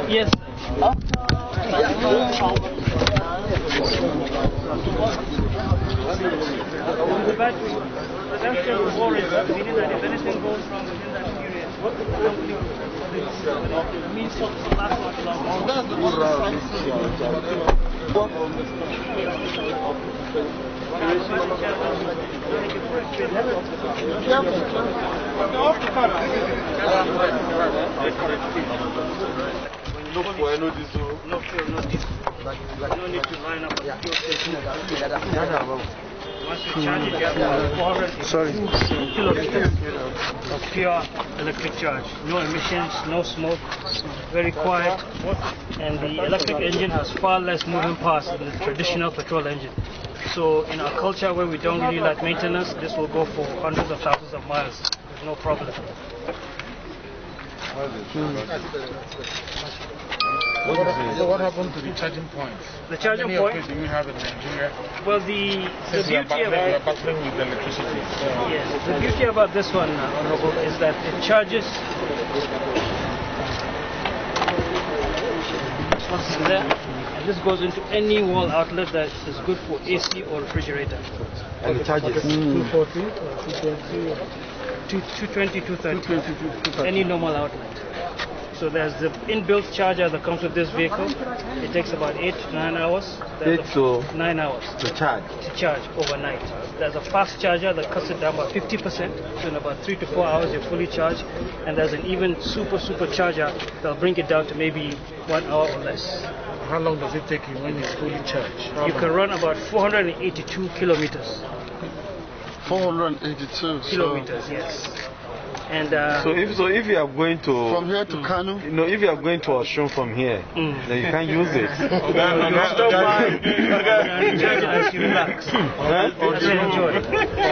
Yes. The battery, that's just the warranty, meaning that if anything goes wrong within that period, the company means to last much longer. No fuel, no diesel. No fuel, no diesel. No need to line up a fuel station. Once you charge it, you have 400 kilometers of pure electric charge. No emissions, no smoke, very quiet. And the electric engine has far less moving parts than the traditional petrol engine. So in our culture where we don't really like maintenance, this will go for hundreds of thousands of miles. There's no problem. So what happened to the charging points? The charging points? Do we have in Nigeria? Well, the beauty about battling with electricity. Yes, the beauty about this one, Honorable, is that it charges. And there, and this goes into any wall outlet that is good for AC or refrigerator. And the charges? 240 or 220, 230. Any normal outlet. So there's the inbuilt charger that comes with this vehicle. It takes about 8 to 9 hours. 8 to 9 hours to charge overnight. There's a fast charger that cuts it down by 50%. So in about 3 to 4 hours you're fully charged. And there's an even super charger that'll bring it down to maybe 1 hour or less. How long does it take you when it's fully charged? You can run about 482 kilometers. 482 kilometers, yes. And so if you are going to from here to Kano, if you are going to Osun from here, then you can't use it. Stop by, charge it as you relax. Or enjoy.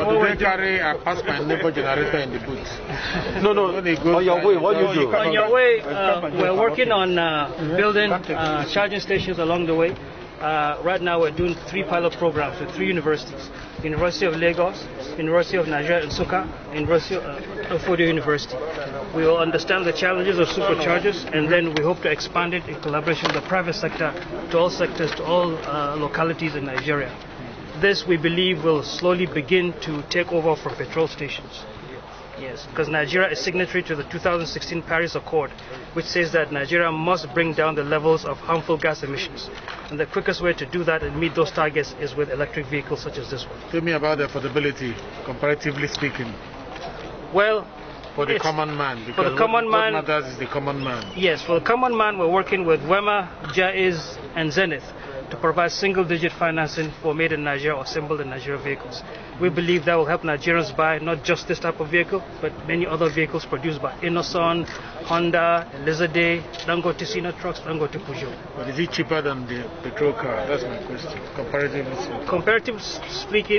Or do they carry a pass my neighbor generator in the boot? No. On your way, what do you do? On your way, we're working on building charging stations along the way. Right now we're doing 3 pilot programs with 3 universities. University of Lagos, University of Nigeria Nsukka, University of Ofodio University. We will understand the challenges of superchargers, and then we hope to expand it in collaboration with the private sector to all sectors, to all localities in Nigeria. This, we believe, will slowly begin to take over from petrol stations. Yes, because Nigeria is signatory to the 2016 Paris Accord, which says that Nigeria must bring down the levels of harmful gas emissions. And the quickest way to do that and meet those targets is with electric vehicles such as this one. Tell me about the affordability, comparatively speaking. Well, for the common man, because for the common man, what matters is the common man. Yes, for the common man, we're working with Wema, Jaiz, and Zenith to provide single-digit financing for made in Nigeria or assembled in Nigeria vehicles. We believe that will help Nigerians buy not just this type of vehicle, but many other vehicles produced by Innoson, Honda, Elizade, Dangote Sina Trucks, Dangote Peugeot. But is it cheaper than the petrol car? That's my question. Comparatively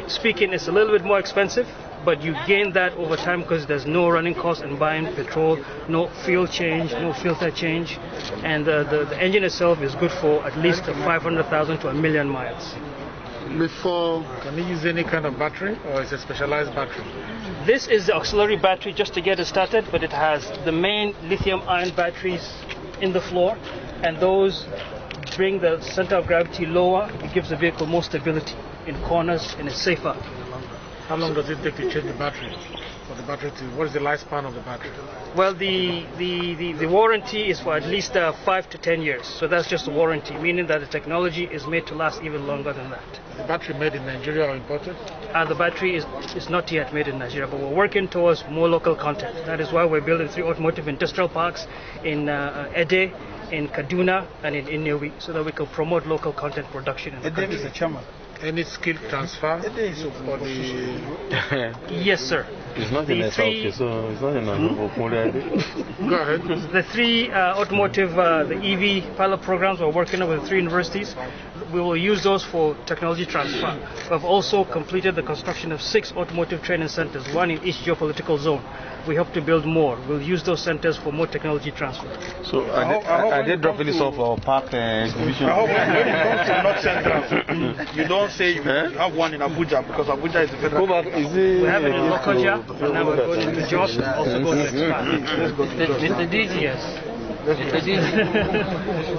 speaking, it's a little bit more expensive, but you gain that over time because there's no running cost in buying petrol, no fuel change, no filter change, and the engine itself is good for at least 500,000 to 1 million miles. Before, can you use any kind of battery, or is it a specialized battery? This is the auxiliary battery just to get it started, but it has the main lithium-ion batteries in the floor, and those bring the center of gravity lower. It gives the vehicle more stability in corners, and it's safer. How long does it take to change the battery? What is the lifespan of the battery? Well, the warranty is for at least 5 to 10 years. So that's just a warranty, meaning that the technology is made to last even longer than that. The battery made in Nigeria or imported? The battery is not yet made in Nigeria, but we're working towards more local content. That is why we're building 3 automotive industrial parks in Ede, in Kaduna, and in Inewi, so that we can promote local content production in the country. is the chairman. Any skill transfer for the... Yes, sir. It's not in SLK, so it's not in Go ahead. The 3 automotive, the EV pilot programs we're working on with 3 universities. we will use those for technology transfer. We've also completed the construction of 6 automotive training centers, one in each geopolitical zone. We hope to build more. We'll use those centers for more technology transfer. So are they dropping this off our park exhibition? I hope when it comes to North Central, you don't say you have one in Abuja, because Abuja is the federal. Is it We have it in Lokoja, and now we're going to Jos, and also going to expand. Mr. DG, Yes. Mr. DG,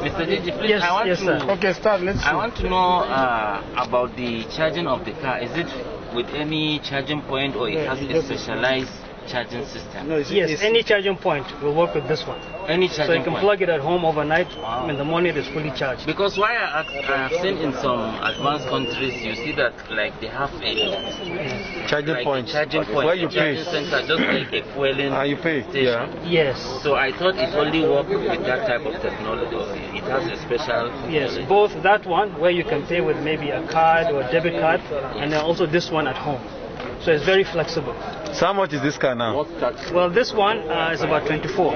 Mr. DG, please, Yes, I want yes, to. sir. Okay, start. Let's see. I want to know about the charging of the car. Is it with any charging point, or it has a specialized charging system? No, Yes, any charging point will work with this one. Any So charging you can point? plug it at home overnight. In the morning, it is fully charged. Because why I have seen in some advanced countries, you see that like they have a charging like point? a charging point, Where you a charging pay? center, just like a fueling You pay? station. Yeah. Yes. So I thought it only worked with that type of technology. Or it has a special. Yes, technology. both that one where you can pay with maybe a card or a debit card, and then also this one at home. So it's very flexible. So how much is this car now? Well, this one is about 24.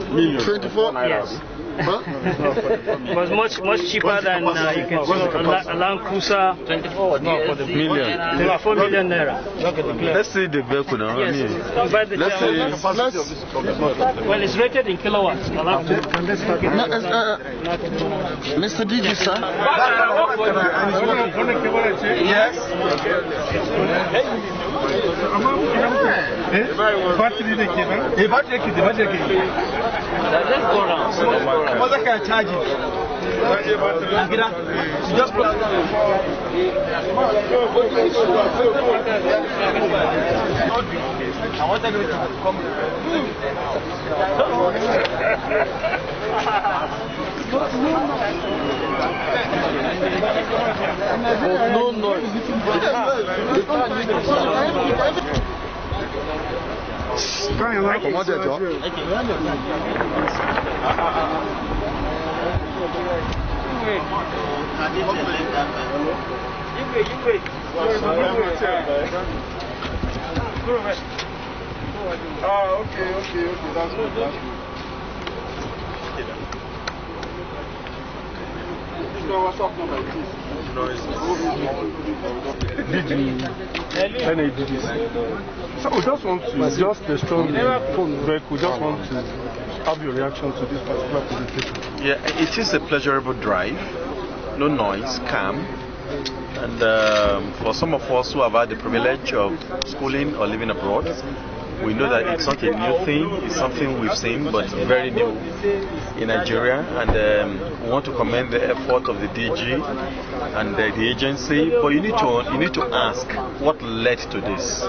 24? Yes. Huh? It was much cheaper than you can see a Land Cruiser. 24 Million. 4 million naira. Let's see the vehicle now. Yes. You buy the Let's see. Well, it's rated in kilowatts. I'll have to- Mr. DJ, sir. Yes. Let's go around. What can I charge it? Just I want everyone to come. No noise. Comment dire, toi? Okay, that's good. What's up number? So we just want to, just the strong vehicle, just want to have your reaction to this particular presentation. Yeah, it is a pleasurable drive, no noise, calm, and for some of us who have had the privilege of schooling or living abroad, we know that it's not a new thing, it's something we've seen, but very new in Nigeria, and we want to commend the effort of the DG and the agency, but you need to ask what led to this.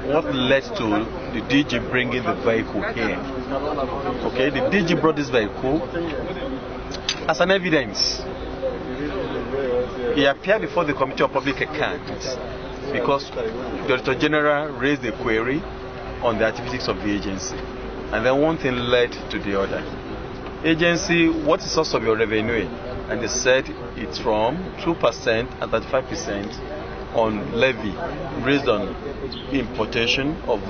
What led to the DG bringing the vehicle here? Okay, the DG brought this vehicle as an evidence. He appeared before the Committee of Public Accounts because the Director General raised a query on the activities of the agency, and then one thing led to the other. Agency, what is the source of your revenue? And they said it's from 2% and 35% on levy based on importation of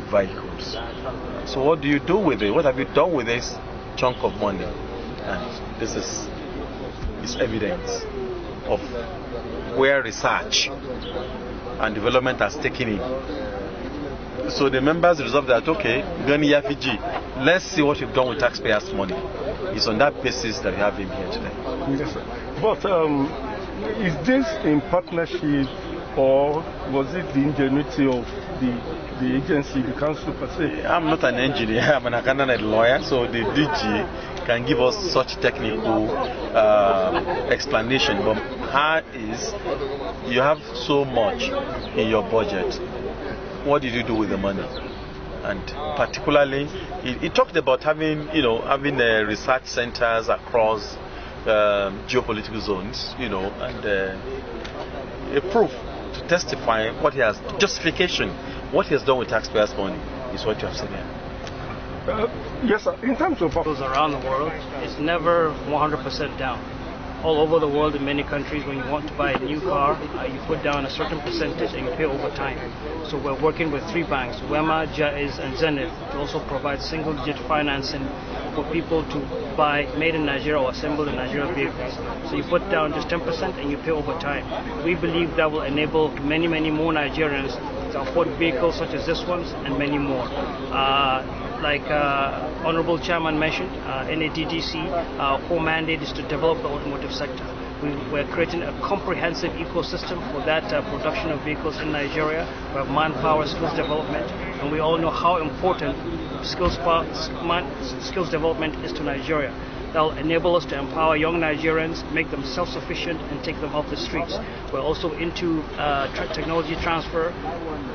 vehicles. So what do you do with it? What have you done with this chunk of money? And this is evidence of where research and development has taken in. So the members resolved that, okay, Gani Yafiji, let's see what you've done with taxpayers' money. It's on that basis that we have him here today. Yes, sir. But is this in partnership, or was it the ingenuity of the agency, the council per se? I'm not an engineer, I'm an accountant lawyer, so the DG can give us such technical explanation. But how is you have so much in your budget? What did you do with the money? And particularly, he talked about having research centers across geopolitical zones, and a proof to testify what he has, justification, what he has done with taxpayers' money is what you have seen here. Yes, sir. In terms of around the world, it's never 100% down. All over the world, in many countries, when you want to buy a new car, you put down a certain percentage and you pay over time. So we're working with 3 banks, Wema, Jaiz, and Zenith, to also provide single-digit financing for people to buy made in Nigeria or assembled in Nigeria vehicles. So you put down just 10% and you pay over time. We believe that will enable many, many more Nigerians to afford vehicles such as this one and many more. Like Honorable Chairman mentioned, NADDC, core mandate is to develop the automotive sector. We're creating a comprehensive ecosystem for that production of vehicles in Nigeria. We have manpower, skills development, and we all know how important skills development is to Nigeria. That will enable us to empower young Nigerians, make them self-sufficient, and take them off the streets. We're also into technology transfer.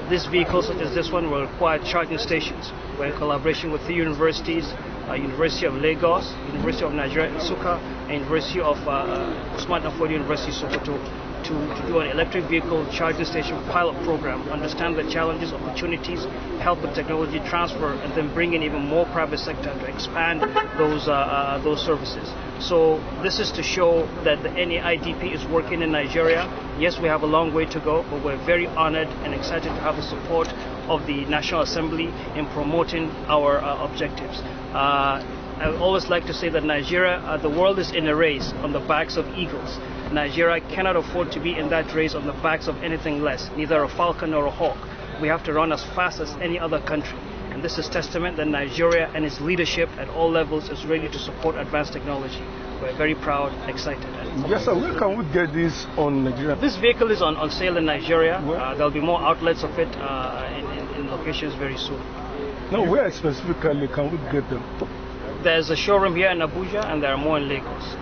This vehicle, such as this one, will require charging stations. We're in collaboration with 3 universities, University of Lagos, University of Nigeria Nsukka, and University of Usman Dan Fodio University Sokoto, to do an electric vehicle charging station pilot program, understand the challenges, opportunities, help with technology transfer, and then bring in even more private sector to expand those services. So this is to show that the NAIDP is working in Nigeria. Yes, we have a long way to go, but we're very honored and excited to have the support of the National Assembly in promoting our objectives. I always like to say that Nigeria, the world is in a race on the backs of eagles. Nigeria cannot afford to be in that race on the backs of anything less, neither a falcon nor a hawk. We have to run as fast as any other country. And this is testament that Nigeria and its leadership at all levels is ready to support advanced technology. We're very proud, excited. Yes, sir. Where can we get this on Nigeria? This vehicle is on sale in Nigeria. There'll be more outlets of it in locations very soon. No, where specifically can we get them? There's a showroom here in Abuja, and there are more in Lagos.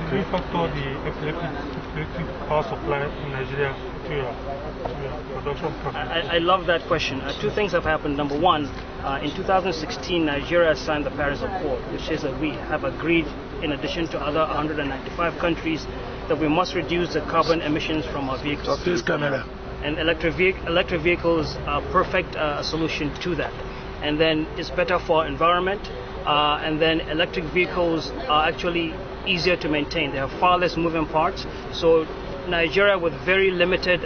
Do you factor the electric power supply in Nigeria to your production process? I love that question. 2 things have happened. Number one, in 2016, Nigeria signed the Paris Accord, which says that we have agreed, in addition to other 195 countries, that we must reduce the carbon emissions from our vehicles. And electric vehicles are a perfect solution to that. And then it's better for our environment. And then electric vehicles are actually easier to maintain. They have far less moving parts. So Nigeria, with very limited,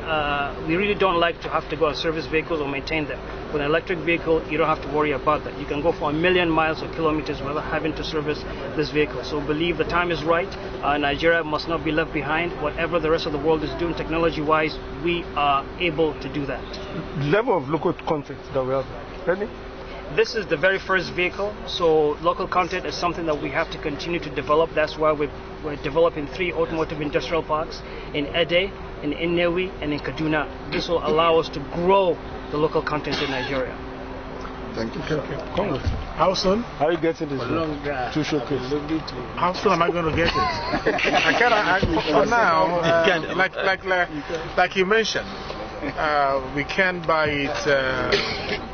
we really don't like to have to go and service vehicles or maintain them. With an electric vehicle, you don't have to worry about that. You can go for 1,000,000 miles or kilometers without having to service this vehicle. So believe the time is right. Nigeria must not be left behind. Whatever the rest of the world is doing technology-wise, we are able to do that. Level of local content that we have. Any? This is the very first vehicle, so local content is something that we have to continue to develop. That's why we're developing 3 automotive industrial parks in Ede, in Nnewi, and in Kaduna. This will allow us to grow the local content in Nigeria. Thank you. Congress. How soon? How are you getting this to showcase? How soon am I going to get it? I cannot. For now, like you mentioned, we can't buy it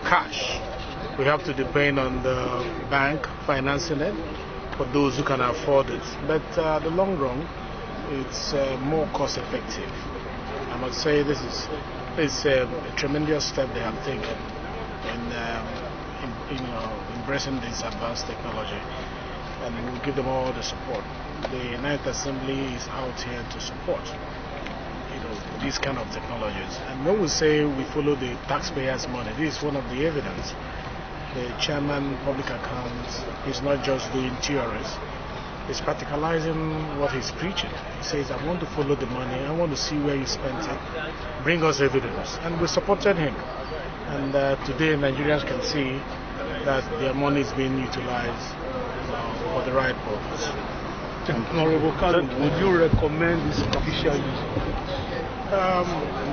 cash. We have to depend on the bank financing it for those who can afford it. But the long run, it's more cost effective. I must say this is a tremendous step they have taken in embracing this advanced technology, and we give them all the support. The Ninth Assembly is out here to support these kind of technologies. And when we say we follow the taxpayers' money, this is one of the evidence. The chairman public accounts is not just doing theories, he's practicalizing what he's preaching. He says, I want to follow the money, I want to see where you spent it, bring us evidence. And we supported him. And today Nigerians can see that their money is being utilized for the right purpose. Honorable Kanu, would you recommend this official use?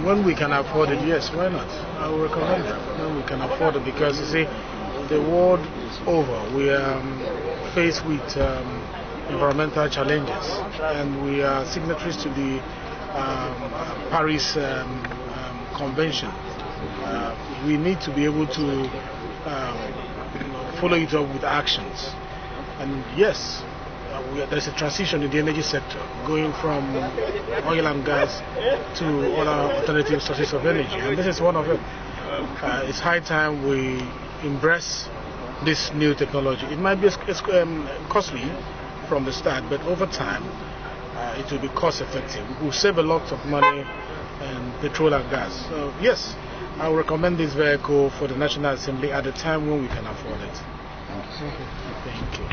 When we can afford it, yes, why not? I will recommend it when we can afford it, because you see, the world over, we are faced with environmental challenges, and we are signatories to the Paris Convention. We need to be able to follow it up with actions. And yes, there's a transition in the energy sector, going from oil and gas to other alternative sources of energy, and this is one of it. It's high time we embrace this new technology. It might be costly from the start, but over time it will be cost effective. We'll save a lot of money in petrol and gas. So yes, I will recommend this vehicle for the National Assembly at a time when we can afford it. Thank you.